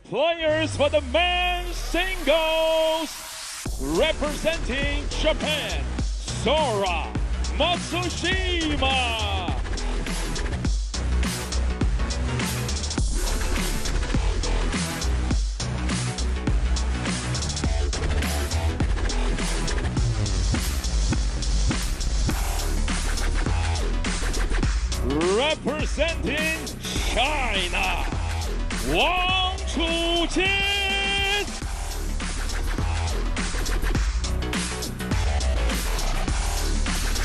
players for the men's singles, representing Japan, Sora, Matsushima. Representing China, Wang Chuqin.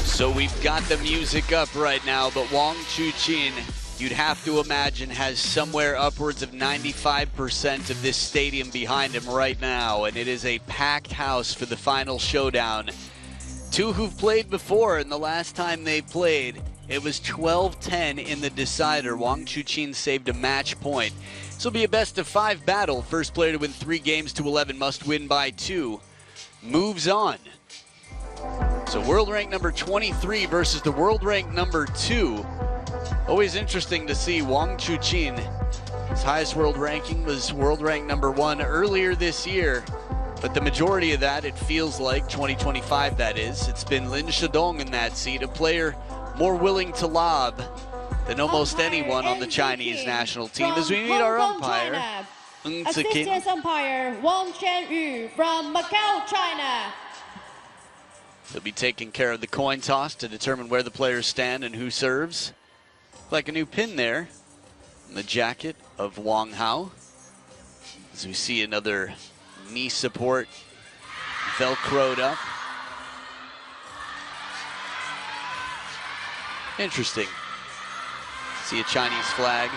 So we've got the music up right now, but Wang Chuqin, you'd have to imagine, has somewhere upwards of 95% of this stadium behind him right now, and it is a packed house for the final showdown. Two who've played before, and the last time they played, it was 12-10 in the decider. Wang Chuqin saved a match point. This will be a best-of-5 battle. First player to win 3 games to 11 must win by 2. Moves on. So world rank number 23 versus the world rank number 2. Always interesting to see Wang Chuqin. His highest world ranking was world rank number 1 earlier this year. But the majority of that, it feels like, 2025 that is, it's been Lin Shidong in that seat, a player more willing to lob than almost anyone on the Chinese national team. As we meet our umpire, Assistant umpire Wang Chen from Macao, China. He'll be taking care of the coin toss to determine where the players stand and who serves. Like a new pin there in the jacket of Wang Hao. As we see another knee support velcroed up. Interesting. See a Chinese flag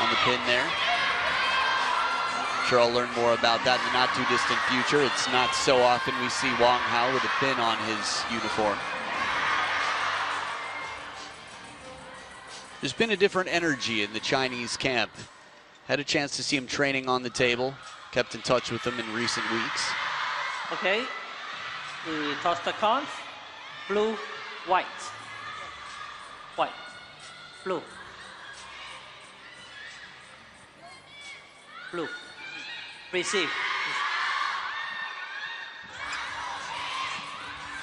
on the pin there. I'm sure I'll learn more about that in the not too distant future. It's not so often we see Wang Hao with a pin on his uniform. There's been a different energy in the Chinese camp. Had a chance to see him training on the table. Kept in touch with him in recent weeks. Okay, we toss the coins. Blue, white. White, blue, blue, receive.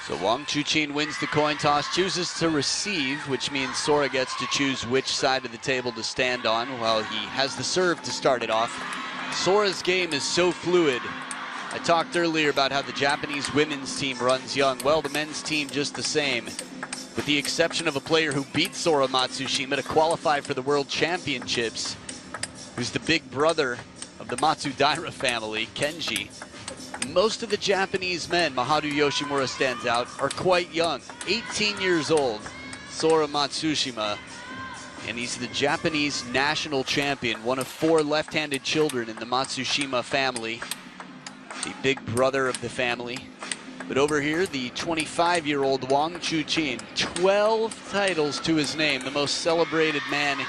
So Wang Chuqin wins the coin toss, chooses to receive, which means Sora gets to choose which side of the table to stand on while he has the serve to start it off. Sora's game is so fluid. I talked earlier about how the Japanese women's team runs young. Well, the men's team just the same. With the exception of a player who beat Sora Matsushima to qualify for the World Championships, who's the big brother of the Matsudaira family, Kenji. Most of the Japanese men, Maharu Yoshimura stands out, are quite young, 18 years old, Sora Matsushima, and he's the Japanese national champion, one of 4 left-handed children in the Matsushima family, the big brother of the family. But over here, the 25-year-old Wang Chuqin, 12 titles to his name, the most celebrated man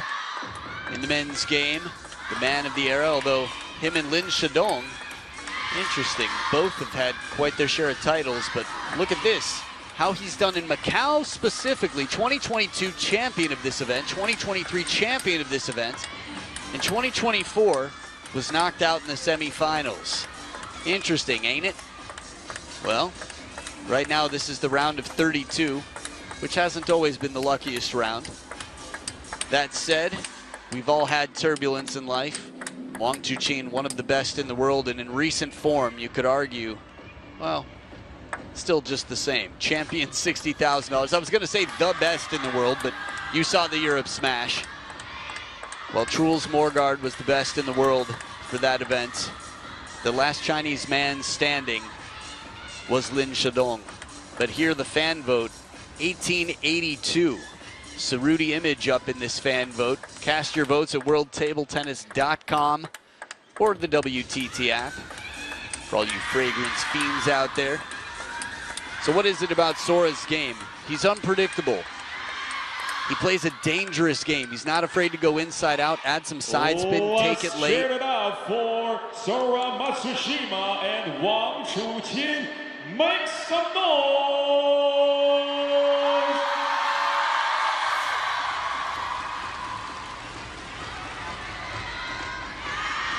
in the men's game, the man of the era, although him and Lin Shidong, interesting, both have had quite their share of titles, but look at this, how he's done in Macau specifically, 2022 champion of this event, 2023 champion of this event, and 2024 was knocked out in the semifinals. Interesting, ain't it? Well, right now this is the round of 32, which hasn't always been the luckiest round. That said, we've all had turbulence in life. Wang Chuqin, one of the best in the world, and in recent form, you could argue, well, still just the same. Champion $60,000. I was going to say the best in the world, but you saw the Europe smash. Well, Truls Morgaard was the best in the world for that event. The last Chinese man standing was Lin Shidong. But here the fan vote, 1882. Cerruti image up in this fan vote. Cast your votes at worldtabletennis.com or the WTT app for all you fragrance fiends out there. So what is it about Sora's game? He's unpredictable. He plays a dangerous game. He's not afraid to go inside out, add some side spin, take it late. Let's cheer it out for Sora Matsushima and Wang Chuqin. Make some noise!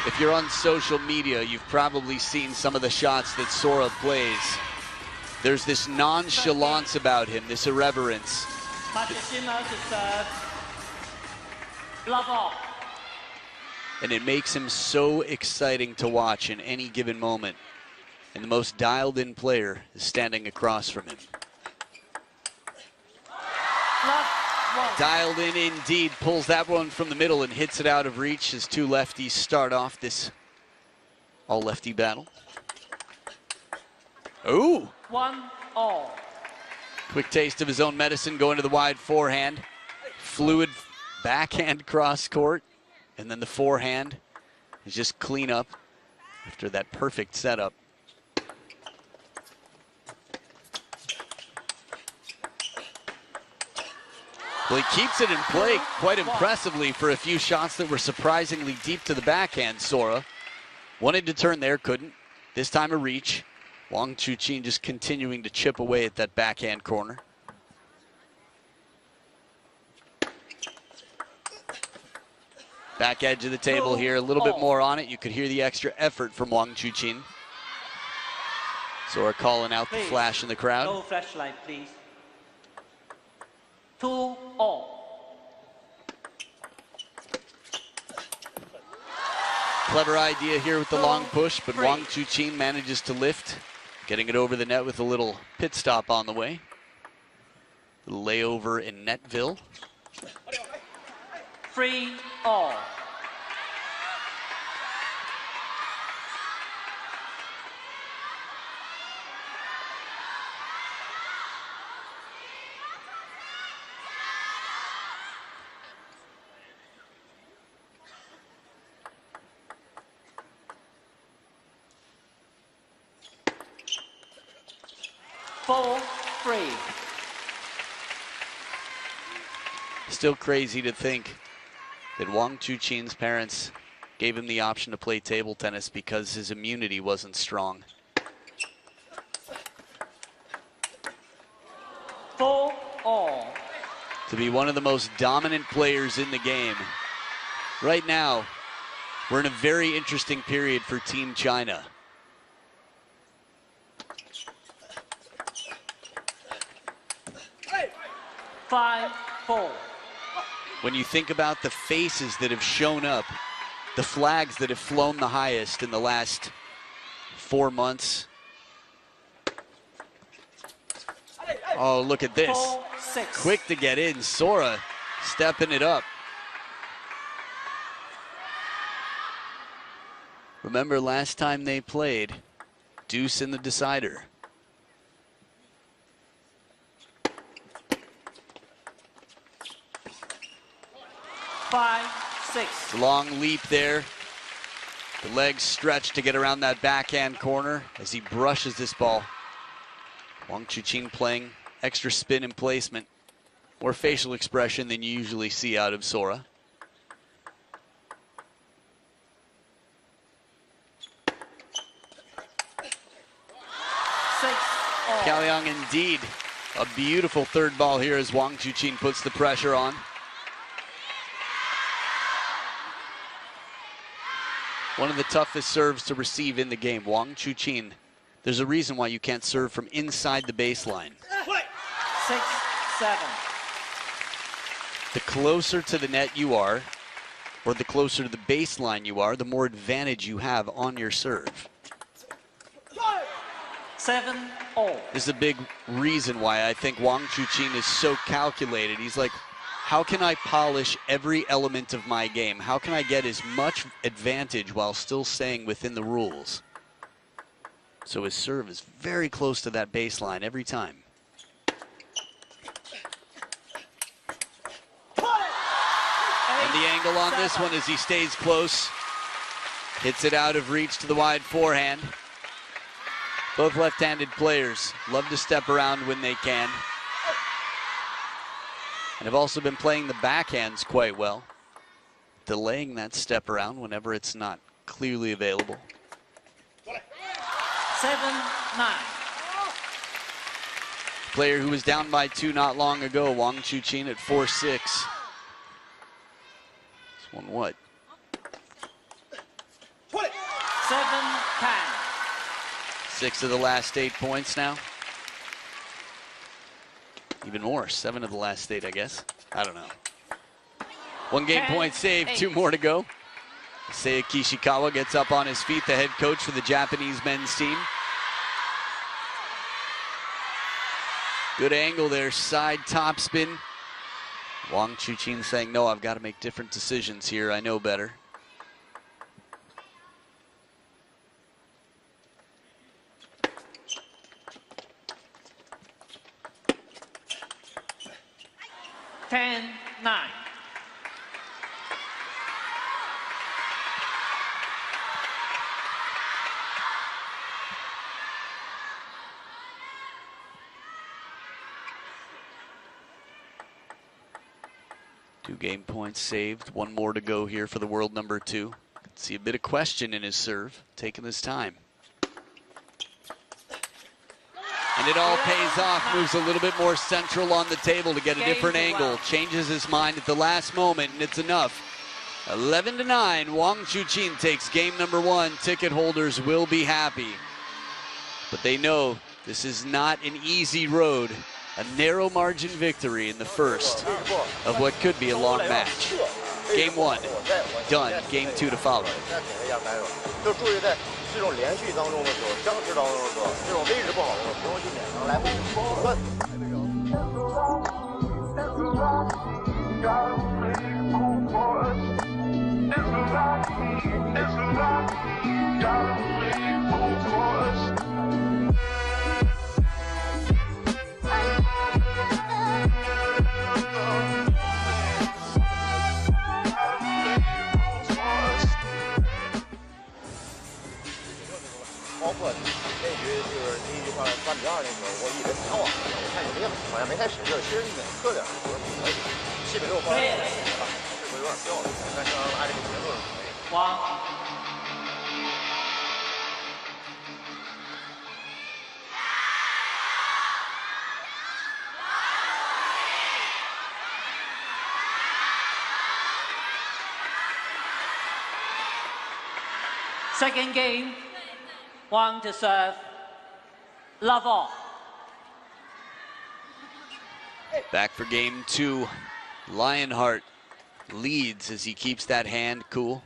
If you're on social media, you've probably seen some of the shots that Sora plays. There's this nonchalance about him, this irreverence. Matsushima to serve. Love off. And it makes him so exciting to watch in any given moment. And the most dialed-in player is standing across from him. Dialed in indeed, pulls that one from the middle and hits it out of reach as two lefties start off this all-lefty battle. Ooh! 1-all. Quick taste of his own medicine going to the wide forehand. Fluid backhand cross court. And then the forehand is just clean up after that perfect setup. Well, he keeps it in play quite impressively for a few shots that were surprisingly deep to the backhand, Sora. Wanted to turn there, couldn't. This time a reach. Wang Chuqin just continuing to chip away at that backhand corner. Back edge of the table here, a little bit more on it. You could hear the extra effort from Wang Chuqin. Sora calling out the flash in the crowd. No flashlight, please. 2-all. Clever idea here with the long push, but Wang Chuqin manages to lift, getting it over the net with a little pit stop on the way. A layover in Netville. 3-all. Still crazy to think that Wang Chuqin's parents gave him the option to play table tennis because his immunity wasn't strong. 4-all. To be one of the most dominant players in the game. Right now, we're in a very interesting period for Team China. Five, 4. When you think about the faces that have shown up, the flags that have flown the highest in the last 4 months. Oh, look at this. 4, 6. Quick to get in. Sora stepping it up. Remember last time they played, deuce in the decider. Five, 6. Long leap there. The legs stretched to get around that backhand corner as he brushes this ball. Wang Chuqin playing extra spin and placement. More facial expression than you usually see out of Sora. Caoliang indeed. A beautiful third ball here as Wang Chuqin puts the pressure on. One of the toughest serves to receive in the game, Wang Chuqin. There's a reason why you can't serve from inside the baseline. 6, 7. The closer to the net you are, or the closer to the baseline you are, the more advantage you have on your serve. 7-all. This is a big reason why I think Wang Chuqin is so calculated. He's like, how can I polish every element of my game? How can I get as much advantage while still staying within the rules? So his serve is very close to that baseline every time. And the angle on this one as he stays close. Hits it out of reach to the wide forehand. Both left-handed players love to step around when they can. And have also been playing the backhands quite well. Delaying that step around whenever it's not clearly available. 7-9. Player who was down by 2 not long ago, Wang Chuqin at 4-6. This one what? 7-10. 6 of the last 8 points now. Even more, 7 of the last 8, I guess. I don't know. 1 game point saved, 2 more to go. Seiya Kishikawa gets up on his feet, the head coach for the Japanese men's team. Good angle there, side topspin. Wang Chuqin saying, no, I've got to make different decisions here. I know better. Ten, 9. Two game points saved, 1 more to go here for the world number 2. See a bit of question in his serve, taking his time. And it all pays off, moves a little bit more central on the table to get a different angle, changes his mind at the last moment, and it's enough. 11-9, Wang Chuqin takes game number 1. Ticket holders will be happy. But they know this is not an easy road. A narrow margin victory in the first of what could be a long match. Game 1 done, game 2 to follow. Second game, Wang to serve. Love all. Back for game 2. Lionheart leads as he keeps that hand cool.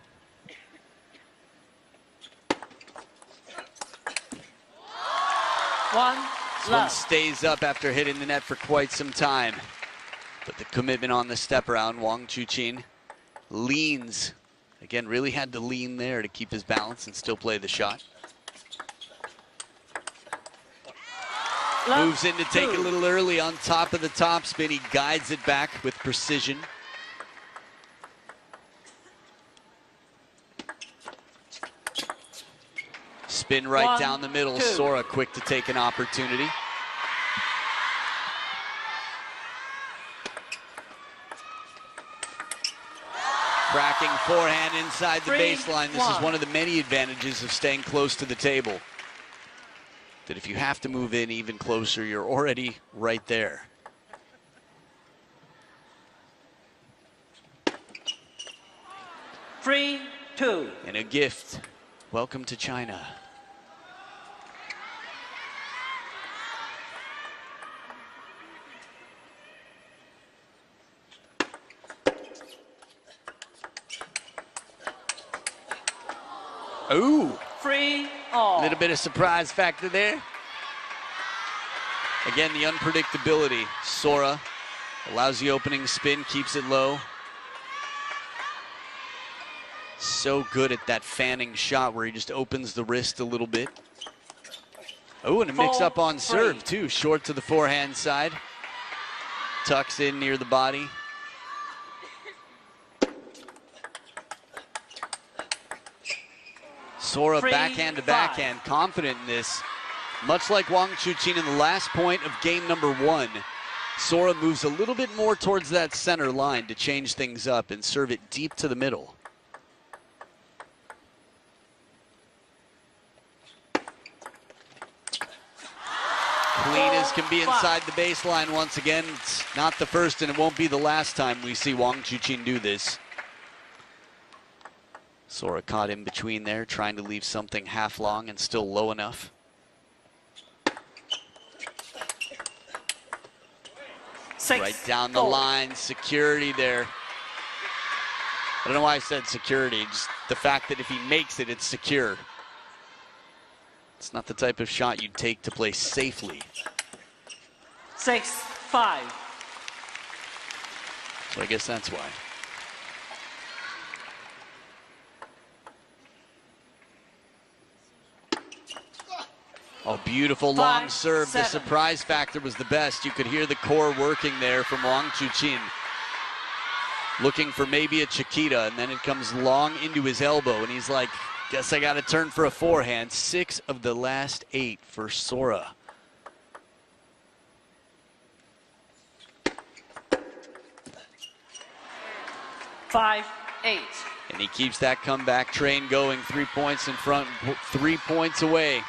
This one stays up after hitting the net for quite some time. But the commitment on the step around, Wang Chuqin leans. Again, really had to lean there to keep his balance and still play the shot. Moves in to take it a little early on top of the topspin. He guides it back with precision. Spin right down the middle. Sora quick to take an opportunity. Cracking forehand inside the baseline. This is one of the many advantages of staying close to the table. That if you have to move in even closer, you're already right there. Three, 2. And a gift. Welcome to China. Ooh. 3-all. A little bit of surprise factor there. Again, the unpredictability. Sora allows the opening spin, keeps it low. So good at that fanning shot where he just opens the wrist a little bit. Oh, and a mix up on serve too. Short to the forehand side. Tucks in near the body. Sora backhand to backhand, confident in this. Much like Wang Chuqin in the last point of game number 1, Sora moves a little bit more towards that center line to change things up and serve it deep to the middle. Clean as can be inside the baseline once again. It's not the first and it won't be the last time we see Wang Chuqin do this. Sora caught in between there, trying to leave something half long and still low enough. Right down the line, security there. I don't know why I said security, just the fact that if he makes it, it's secure. It's not the type of shot you'd take to play safely. 6-5. So I guess that's why. Oh, beautiful long serve. The surprise factor was the best. You could hear the core working there from Wang Chuqin. Looking for maybe a Chiquita, and then it comes long into his elbow, and he's like, guess I got to turn for a forehand. 6 of the last 8 for Sora. Five, 8. And he keeps that comeback train going. 3 points in front, 3 points away.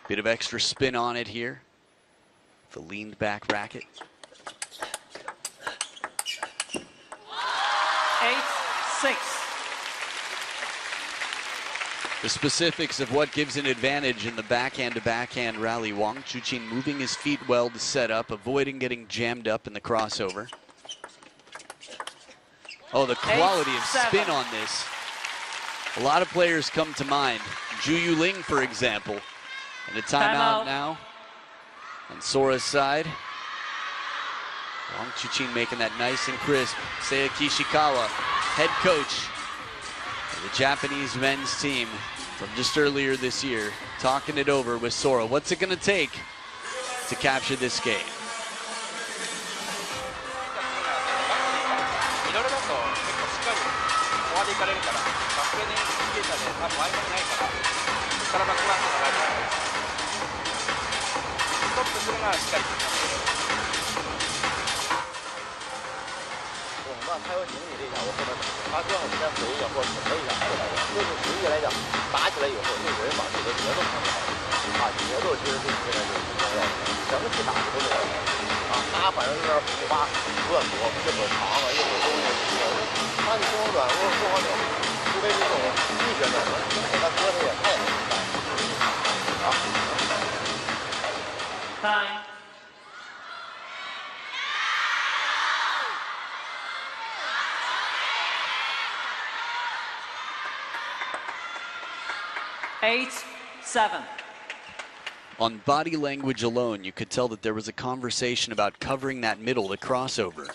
Bit of extra spin on it here. The leaned back racket. 8-6. The specifics of what gives an advantage in the backhand-to-backhand rally. Wang Chuqin moving his feet well to set up, avoiding getting jammed up in the crossover. Oh, the quality of spin on this. A lot of players come to mind. Zhu Yuling, for example. And a timeout now on Sora's side. Wang Chuqin making that nice and crisp. Seiya Kishikawa, head coach of the Japanese men's team from just earlier this year, talking it over with Sora. What's it going to take to capture this game? Time. Eight, 7. On body language alone, you could tell that there was a conversation about covering that middle, the crossover.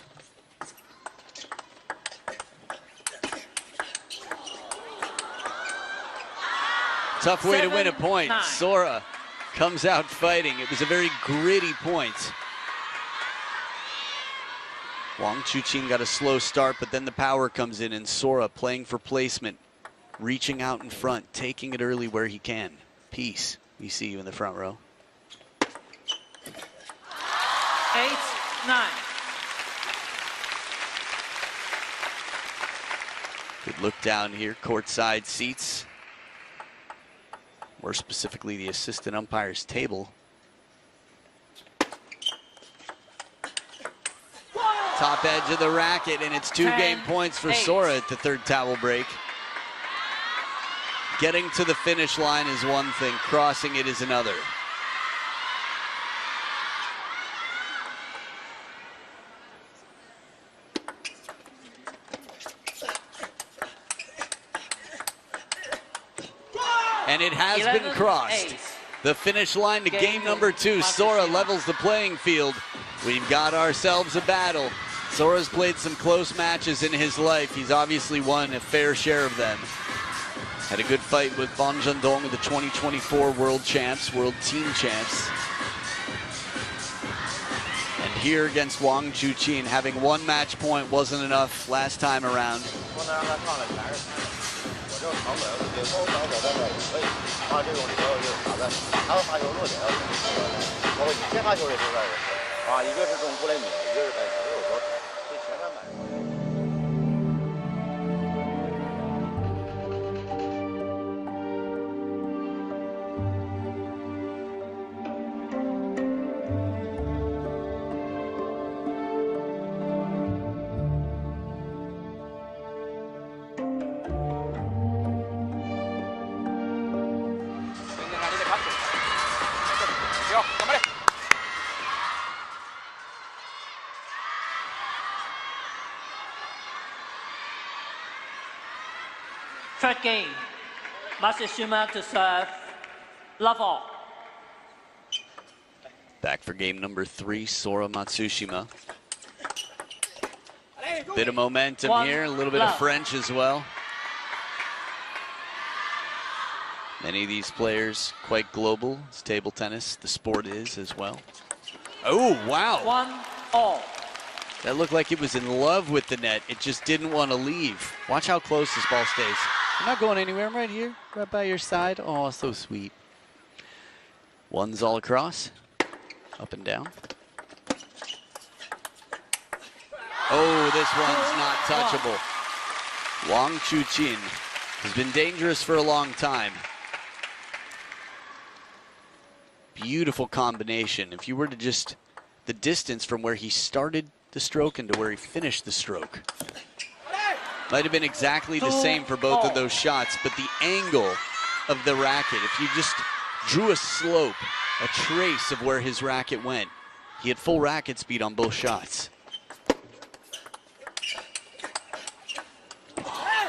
Tough way to win a point. 7-9. Sora comes out fighting. It was a very gritty point. Wang Chuqin got a slow start, but then the power comes in, and Sora playing for placement, reaching out in front, taking it early where he can. Peace. We see you in the front row. 8-9. Good look down here, courtside seats. More specifically, the assistant umpire's table. Top edge of the racket, and it's 2 game points for Sora at the third towel break. Getting to the finish line is one thing, crossing it is another. And it has been crossed. The finish line to game number 2. Sora levels the playing field. We've got ourselves a battle. Sora's played some close matches in his life. He's obviously won a fair share of them. Had a good fight with Fan Zhendong, the 2024 world champs, world team champs. And here against Wang Chuqin, having 1 match point wasn't enough last time around. Third game. Matsushima to serve. Love all. Back for game number 3, Sora Matsushima. Bit of momentum here, a little bit of French as well. Many of these players quite global. It's table tennis, the sport is as well. Oh, wow. 1-all. That looked like it was in love with the net. It just didn't want to leave. Watch how close this ball stays. I'm not going anywhere. I'm right here, right by your side. Oh, so sweet. One's all across, up and down. Oh, this one's not touchable. Wang Chuqin has been dangerous for a long time. Beautiful combination. If you were to just, the distance from where he started the stroke and to where he finished the stroke. Might have been exactly the same for both of those shots, but the angle of the racket, if you just drew a slope, a trace of where his racket went, he had full racket speed on both shots.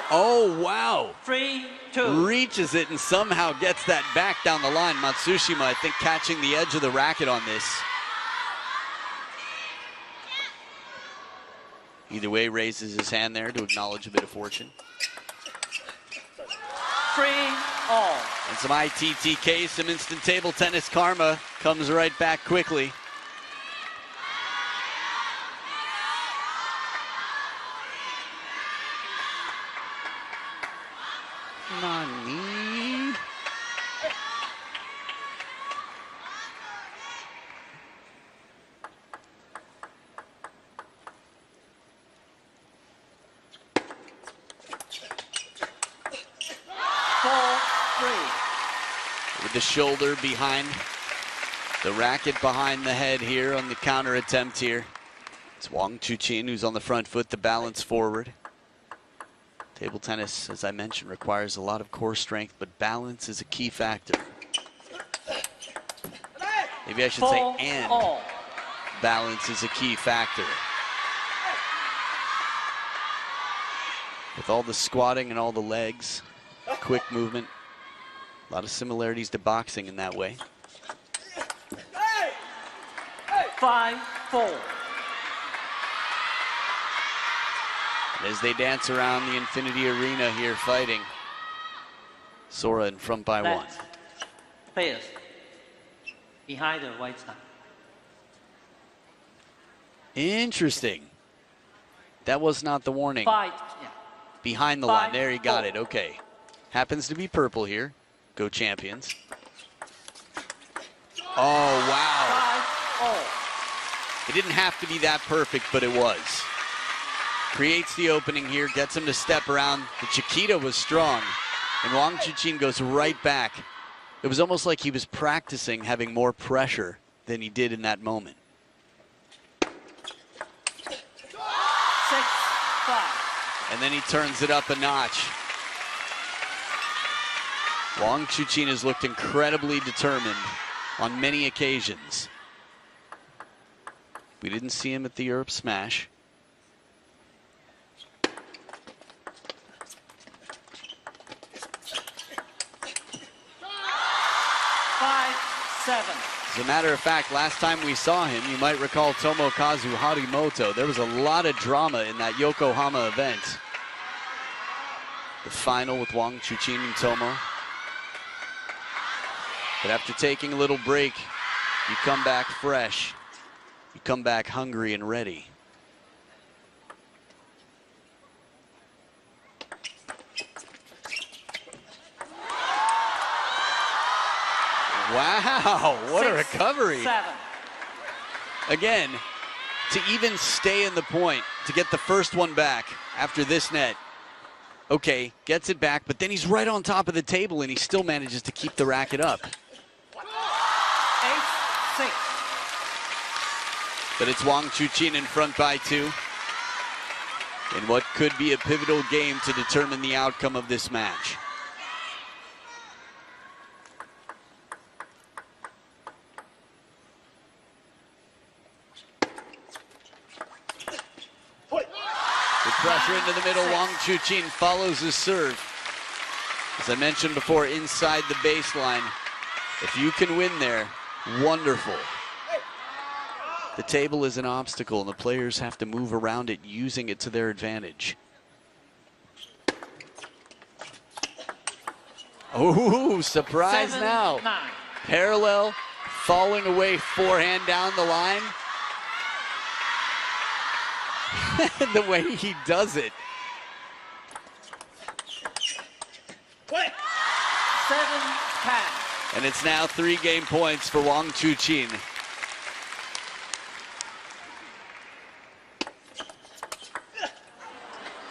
Oh, wow. 3-2. Reaches it and somehow gets that back down the line. Matsushima, I think, catching the edge of the racket on this. Either way, raises his hand there to acknowledge a bit of fortune. 3-all. And some ITTK, some instant table tennis karma comes right back quickly. Nani? With the shoulder behind, the racket behind the head here on the counter attempt here. It's Wang Chuqin who's on the front foot, the balance forward. Table tennis, as I mentioned, requires a lot of core strength, but balance is a key factor. Maybe I should say, and balance is a key factor. With all the squatting and all the legs, quick movement, a lot of similarities to boxing in that way. 5-4. As they dance around the Infinity Arena here fighting, Sora in front by 1. Players behind the white side. Interesting. That was not the warning. Behind the line. There, he got it. Okay. Happens to be purple here. Go Champions. Oh, wow. It didn't have to be that perfect, but it was. Creates the opening here, gets him to step around. The Chiquita was strong, and Wang Chuqin goes right back. It was almost like he was practicing having more pressure than he did in that moment. 6-5. And then he turns it up a notch. Wang Chuqin has looked incredibly determined on many occasions. We didn't see him at the Europe Smash. As a matter of fact, last time we saw him, you might recall Tomokazu Harimoto. There was a lot of drama in that Yokohama event. The final with Wang Chuqin and Tomo. But after taking a little break, you come back fresh. You come back hungry and ready. Wow, what a recovery. 7. Again, to even stay in the point, to get the first one back after this net. Okay, gets it back, but then he's right on top of the table and he still manages to keep the racket up. 8-6. But it's Wang Chuqin in front by 2. In what could be a pivotal game to determine the outcome of this match. Pressure into the middle. Wang Chuqin follows his serve. As I mentioned before, inside the baseline, if you can win there, wonderful. The table is an obstacle, and the players have to move around it, using it to their advantage. Oh, surprise 7, now. 9. Parallel, falling away, forehand down the line. The way he does it. 7-10. And it's now 3 game points for Wang Chuqin.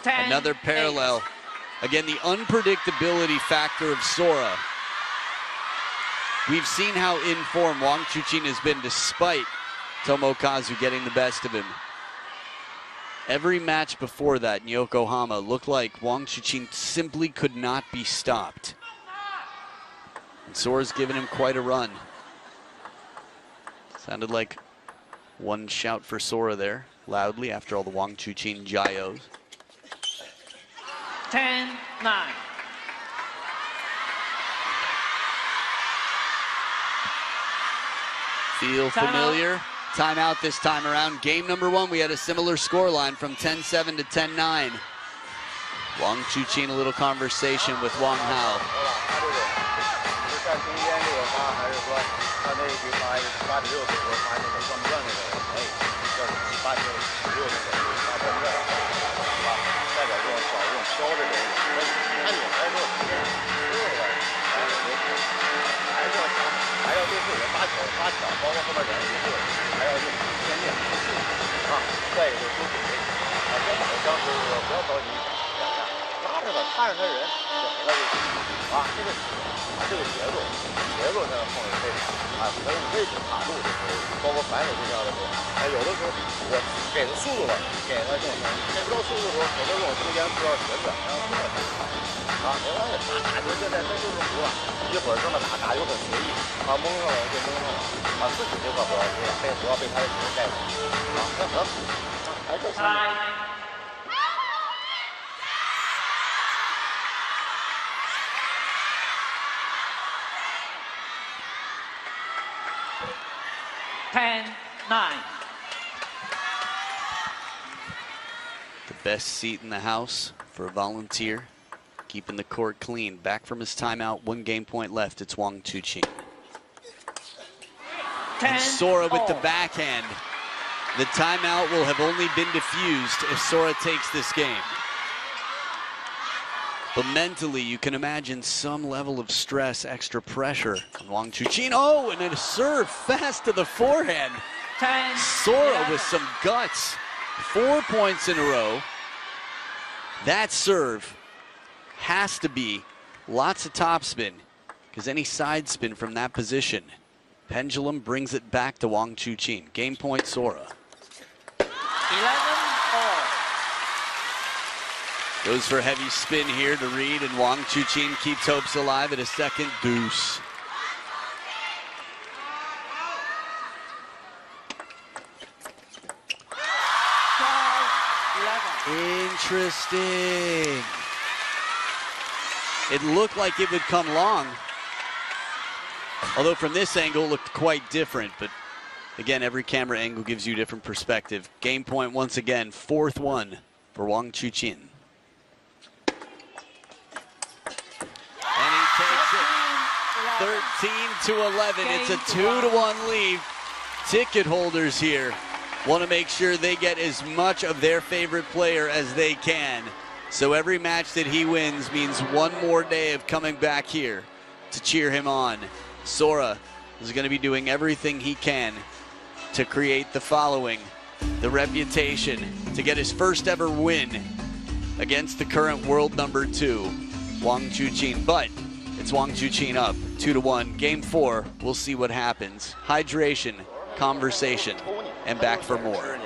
Another parallel. 8. Again, the unpredictability factor of Sora. We've seen how in form Wang Chuqin has been despite Tomokazu getting the best of him. Every match before that in Yokohama looked like Wang Chuqin simply could not be stopped. And Sora's given him quite a run. Sounded like one shout for Sora there, loudly, after all the Wang Chuqin gyos. 10-9. Feel familiar? Timeout this time around. Game number 1, we had a similar scoreline from 10-7 to 10-9. Wang Chuqin, a little conversation with Wang Hao. The best seat in the house for a volunteer, keeping the court clean. Back from his timeout, 1 game point left. It's Wang Chuqin. And Sora with the backhand. The timeout will have only been diffused if Sora takes this game. But mentally, you can imagine some level of stress, extra pressure on Wang Chuqin. Oh, and a serve fast to the forehand. Sora with some guts. 4 points in a row. That serve has to be lots of topspin, because any side spin from that position, pendulum brings it back to Wang Chuqin. Game point, Sora. 11-4. Goes for a heavy spin here to Reed, and Wang Chuqin keeps hopes alive at a second deuce. Interesting. It looked like it would come long. Although from this angle, it looked quite different. But again, every camera angle gives you a different perspective. Game point once again, 4th one for Wang Chuqin. And he takes it 13-11. It's a 2-1 lead. Ticket holders here want to make sure they get as much of their favorite player as they can. So every match that he wins means one more day of coming back here to cheer him on. Sora is going to be doing everything he can to create the following, the reputation, to get his first ever win against the current world number 2, Wang Chuqin. But it's Wang Chuqin up 2-1. Game 4, we'll see what happens. Hydration, conversation, and back for more.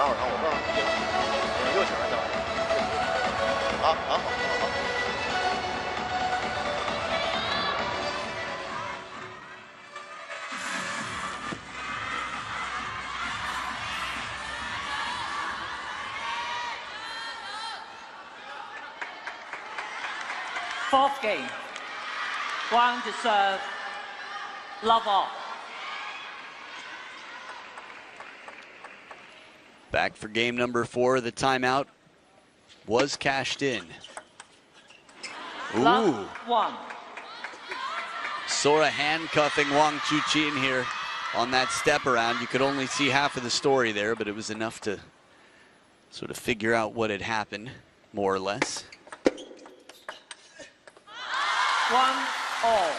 会儿，我告诉你，又起来，等会儿。好。Fourth game. Wang to serve. Love off. Back for game number 4. The timeout was cashed in. Ooh. Love 1. Sora handcuffing Wang Chuqin here on that step around. You could only see half of the story there, but it was enough to sort of figure out what had happened, more or less. 1-all.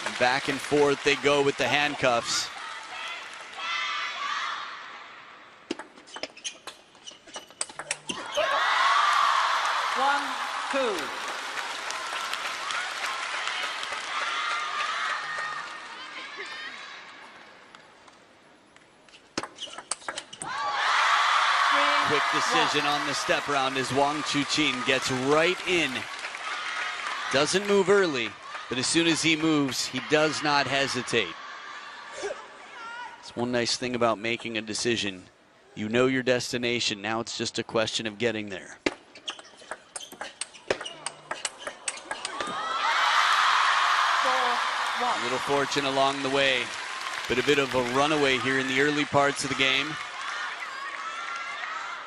And back and forth they go with the handcuffs. Two. Quick decision on the step round as Wang Chuqin gets right in. Doesn't move early, but as soon as he moves, he does not hesitate. It's one nice thing about making a decision. You know your destination. Now it's just a question of getting there. A little fortune along the way, but a bit of a runaway here in the early parts of the game.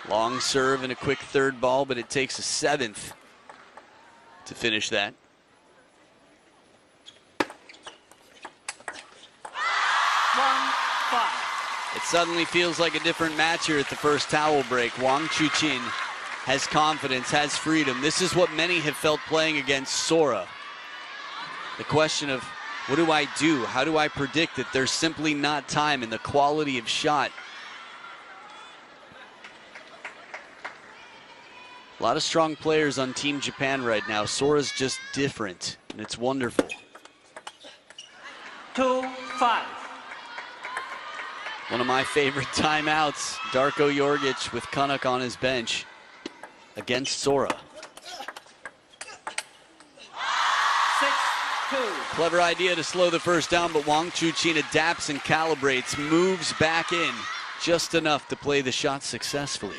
Long serve and a quick third ball, but it takes a 7th to finish that. It suddenly feels like a different match here at the first towel break. Wang Chuqin has confidence, has freedom. This is what many have felt playing against Sora. The question of, what do I do? How do I predict it? There's simply not time in the quality of shot. A lot of strong players on Team Japan right now. Sora's just different, and it's wonderful. 2-5. One of my favorite timeouts, Darko Jorgic with Kunuk on his bench against Sora. 6-2. Clever idea to slow the first down, but Wang Chuqin adapts and calibrates, moves back in just enough to play the shot successfully.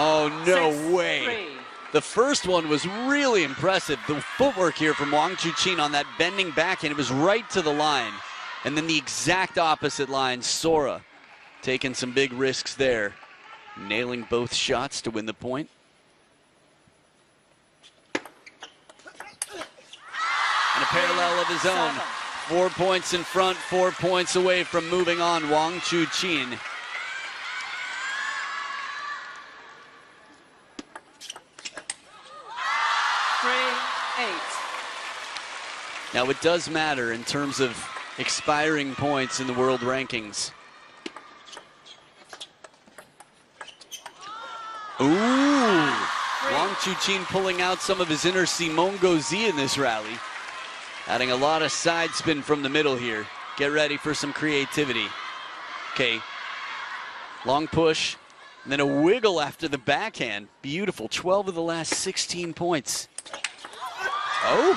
Oh, no way. The first one was really impressive. The footwork here from Wang Chuqin on that bending backhand, it was right to the line. And then the exact opposite line, Sora taking some big risks there, nailing both shots to win the point. And a parallel of his own. 4 points in front, 4 points away from moving on, Wang Chuqin. Now it does matter in terms of expiring points in the world rankings. Ooh, Wang Chuqin pulling out some of his inner Simongo Z in this rally. Adding a lot of side spin from the middle here. Get ready for some creativity. Okay, long push, and then a wiggle after the backhand. Beautiful, 12 of the last 16 points. Oh.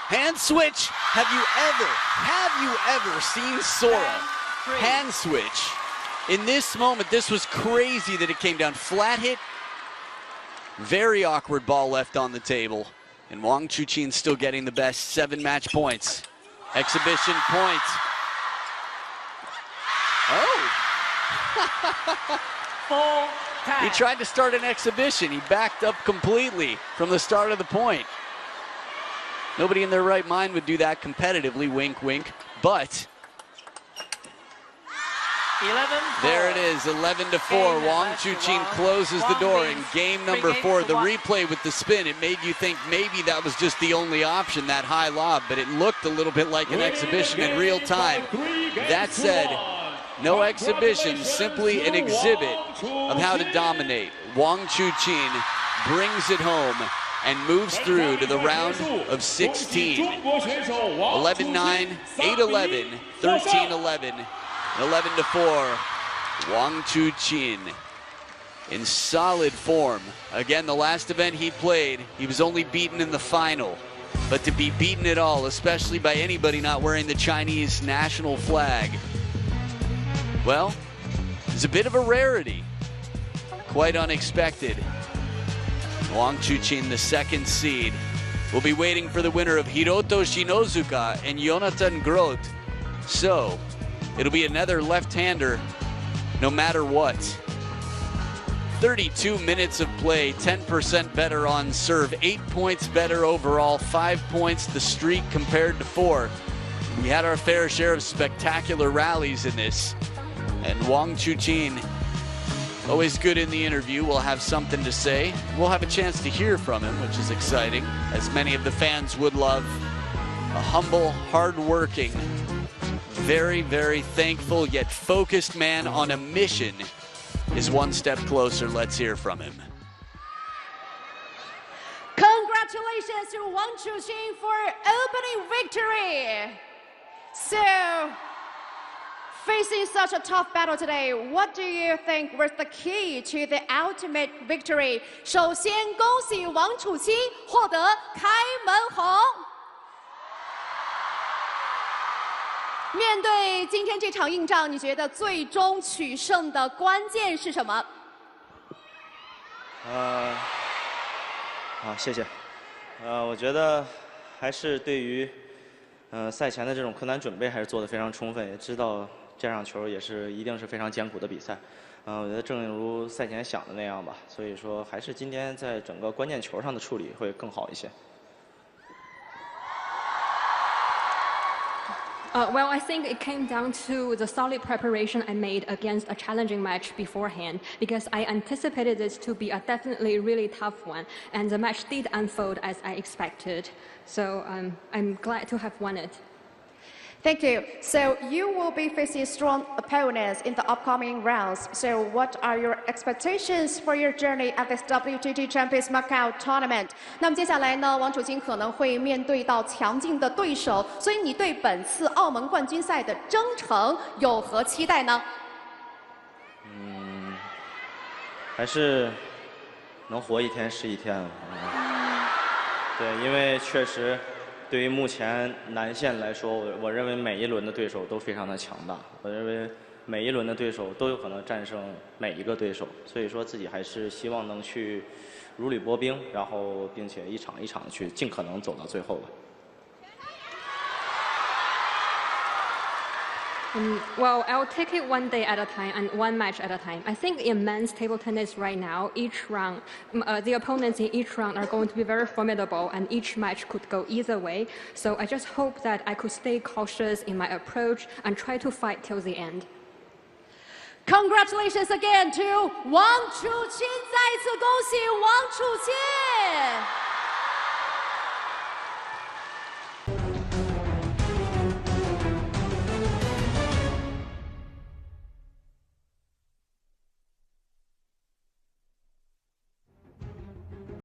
Hand switch. Have you ever seen Sora hand switch? In this moment, this was crazy that it came down. Flat hit. Very awkward ball left on the table. And Wang Chuqin still getting the best 7 match points. Exhibition point. Oh. 4-10. He tried to start an exhibition. He backed up completely from the start of the point. Nobody in their right mind would do that competitively, wink, wink. But 11-4. There it is, 11-4. Wang Chuqin closes the door in game number 4. The replay with the spin, it made you think maybe that was just the only option, that high lob, but it looked a little bit like an exhibition in real time. That said, no exhibition, simply an exhibit of how to dominate. Wang Chuqin brings it home and moves through to the round of 16. 11-9, 8-11, 13-11, 11-4. Wang Chuqin in solid form. Again, the last event he played, he was only beaten in the final. But to be beaten at all, especially by anybody not wearing the Chinese national flag, well, it's a bit of a rarity. Quite unexpected. Wang Chuqin, the second seed, will be waiting for the winner of Hiroto Shinozuka and Jonathan Groth. So, it'll be another left-hander no matter what. 32 minutes of play, 10% better on serve, 8 points better overall, 5 points the streak compared to 4. We had our fair share of spectacular rallies in this. And Wang Chuqin, always good in the interview, will have something to say. We'll have a chance to hear from him, which is exciting, as many of the fans would love. A humble, hard-working, very, very thankful yet focused man on a mission is one step closer. Let's hear from him. Congratulations to Wang Chuqin for opening victory. So, facing such a tough battle today, what do you think was the key to the ultimate victory? 首先，恭喜王楚钦获得开门红。面对今天这场硬仗，你觉得最终取胜的关键是什么？好，谢谢。我觉得还是对于赛前的这种困难准备还是做得非常充分，也知道这场球也是一定是非常艰苦的比赛。我觉得正如赛前想的那样吧，所以说还是今天在整个关键球上的处理会更好一些。Well, I think it came down to the solid preparation I made against a challenging match beforehand, because I anticipated this to be a definitely really tough one, and the match did unfold as I expected. So I'm glad to have won it. Thank you. So you will be facing strong opponents in the upcoming rounds. So what are your expectations for your journey at this WTT Champions Macao tournament? 那么接下来呢，王楚钦可能会面对到强劲的对手，所以你对本次澳门冠军赛的征程有何期待呢？还是能活一天是一天。对，因为确实。对于目前南线来说，我认为每一轮的对手都非常的强大。我认为每一轮的对手都有可能战胜每一个对手，所以说自己还是希望能去如履薄冰，然后并且一场一场去尽可能走到最后吧。Well, I'll take it one day at a time and one match at a time. I think in men's table tennis right now, each round, the opponents in each round are going to be very formidable, and each match could go either way. So I just hope that I could stay cautious in my approach and try to fight till the end. Congratulations again to Wang Chuqin! 再次恭喜王楚钦！